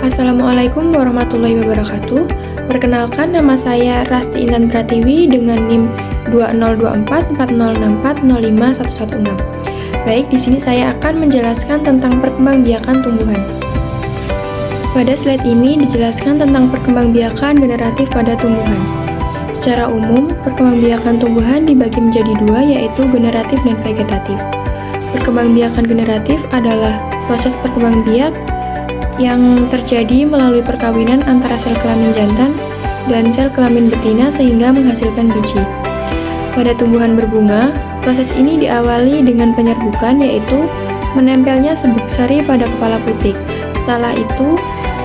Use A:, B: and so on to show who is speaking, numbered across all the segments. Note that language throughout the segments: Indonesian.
A: Assalamualaikum warahmatullahi wabarakatuh. Perkenalkan, nama saya Rasti Intan Pratiwi dengan NIM 20244064051116. Baik, di sini saya akan menjelaskan tentang perkembangbiakan tumbuhan. Pada slide ini dijelaskan tentang perkembangbiakan generatif pada tumbuhan. Secara umum, perkembangbiakan tumbuhan dibagi menjadi dua, yaitu generatif dan vegetatif. Perkembangbiakan generatif adalah proses perkembangbiak yang terjadi melalui perkawinan antara sel kelamin jantan dan sel kelamin betina sehingga menghasilkan biji. Pada tumbuhan berbunga, proses ini diawali dengan penyerbukan, yaitu menempelnya serbuk sari pada kepala putik. Setelah itu,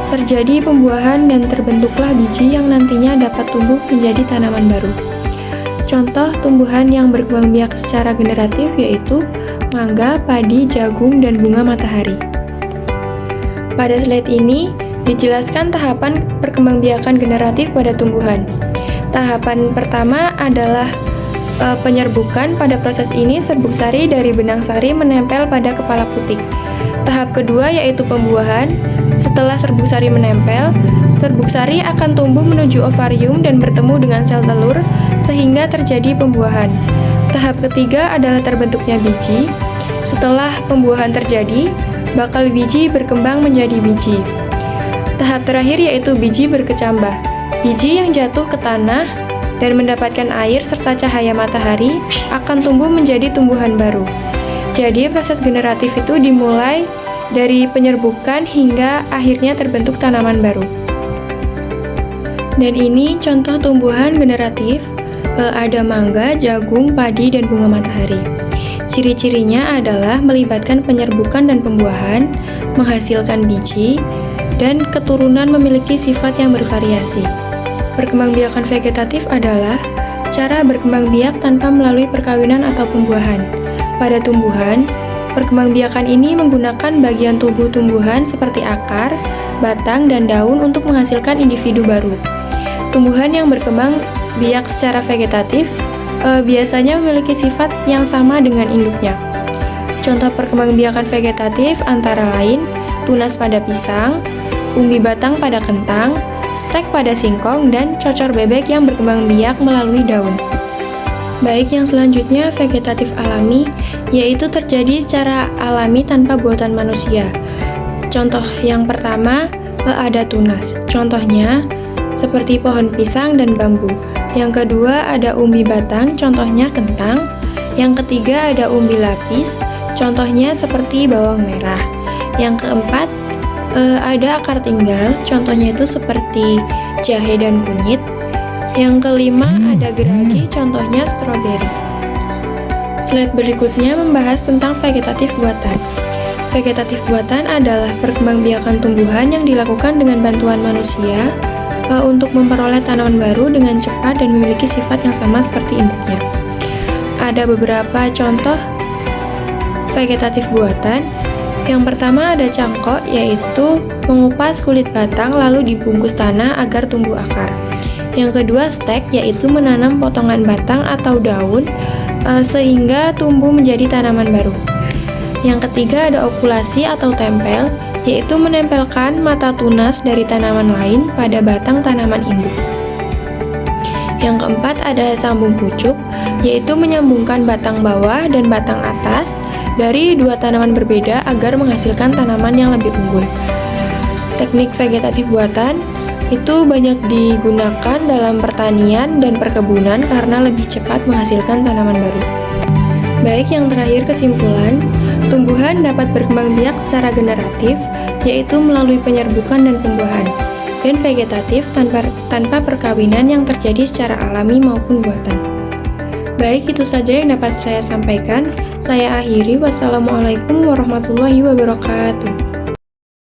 A: terjadi pembuahan dan terbentuklah biji yang nantinya dapat tumbuh menjadi tanaman baru. Contoh tumbuhan yang berkembangbiak secara generatif yaitu mangga, padi, jagung, dan bunga matahari. Pada slide ini dijelaskan tahapan perkembangbiakan generatif pada tumbuhan. Tahapan pertama adalah penyerbukan. Pada proses ini serbuk sari dari benang sari menempel pada kepala putik. Tahap kedua yaitu pembuahan. Setelah serbuk sari menempel, serbuk sari akan tumbuh menuju ovarium dan bertemu dengan sel telur sehingga terjadi pembuahan. Tahap ketiga adalah terbentuknya biji. Setelah pembuahan terjadi, bakal biji berkembang menjadi biji. Tahap terakhir yaitu biji berkecambah. Biji yang jatuh ke tanah dan mendapatkan air serta cahaya matahari akan tumbuh menjadi tumbuhan baru. Jadi proses generatif itu dimulai dari penyerbukan hingga akhirnya terbentuk tanaman baru. Dan ini contoh tumbuhan generatif, ada mangga, jagung, padi, dan bunga matahari. Ciri-cirinya adalah melibatkan penyerbukan dan pembuahan, menghasilkan biji, dan keturunan memiliki sifat yang bervariasi. Perkembangbiakan vegetatif adalah cara berkembang biak tanpa melalui perkawinan atau pembuahan. Pada tumbuhan, perkembangbiakan ini menggunakan bagian tubuh tumbuhan seperti akar, batang, dan daun untuk menghasilkan individu baru. Tumbuhan yang berkembang biak secara vegetatif biasanya memiliki sifat yang sama dengan induknya. Contoh perkembangbiakan vegetatif antara lain tunas pada pisang, umbi batang pada kentang, stek pada singkong, dan cocor bebek yang berkembang biak melalui daun. Baik, yang selanjutnya vegetatif alami, yaitu terjadi secara alami tanpa buatan manusia. Contoh yang pertama ada tunas. Contohnya seperti pohon pisang dan bambu. Yang kedua ada umbi batang, contohnya kentang. Yang ketiga ada umbi lapis, contohnya seperti bawang merah. Yang keempat ada akar tinggal, contohnya itu seperti jahe dan kunyit. Yang kelima ada geragi, contohnya stroberi. Slide berikutnya membahas tentang vegetatif buatan. Vegetatif buatan adalah perkembangbiakan tumbuhan yang dilakukan dengan bantuan manusia untuk memperoleh tanaman baru dengan cepat dan memiliki sifat yang sama seperti induknya. Ada beberapa contoh vegetatif buatan. Yang pertama ada cangkok, yaitu mengupas kulit batang lalu dibungkus tanah agar tumbuh akar. Yang kedua stek, yaitu menanam potongan batang atau daun sehingga tumbuh menjadi tanaman baru. Yang ketiga ada okulasi atau tempel, yaitu menempelkan mata tunas dari tanaman lain pada batang tanaman induk. Yang keempat ada sambung pucuk, yaitu menyambungkan batang bawah dan batang atas dari dua tanaman berbeda agar menghasilkan tanaman yang lebih unggul. Teknik vegetatif buatan itu banyak digunakan dalam pertanian dan perkebunan karena lebih cepat menghasilkan tanaman baru. Baik, yang terakhir kesimpulan, tumbuhan dapat berkembang biak secara generatif, yaitu melalui penyerbukan dan pembuahan, dan vegetatif tanpa perkawinan yang terjadi secara alami maupun buatan. Baik, itu saja yang dapat saya sampaikan. Saya akhiri. Wassalamualaikum warahmatullahi wabarakatuh.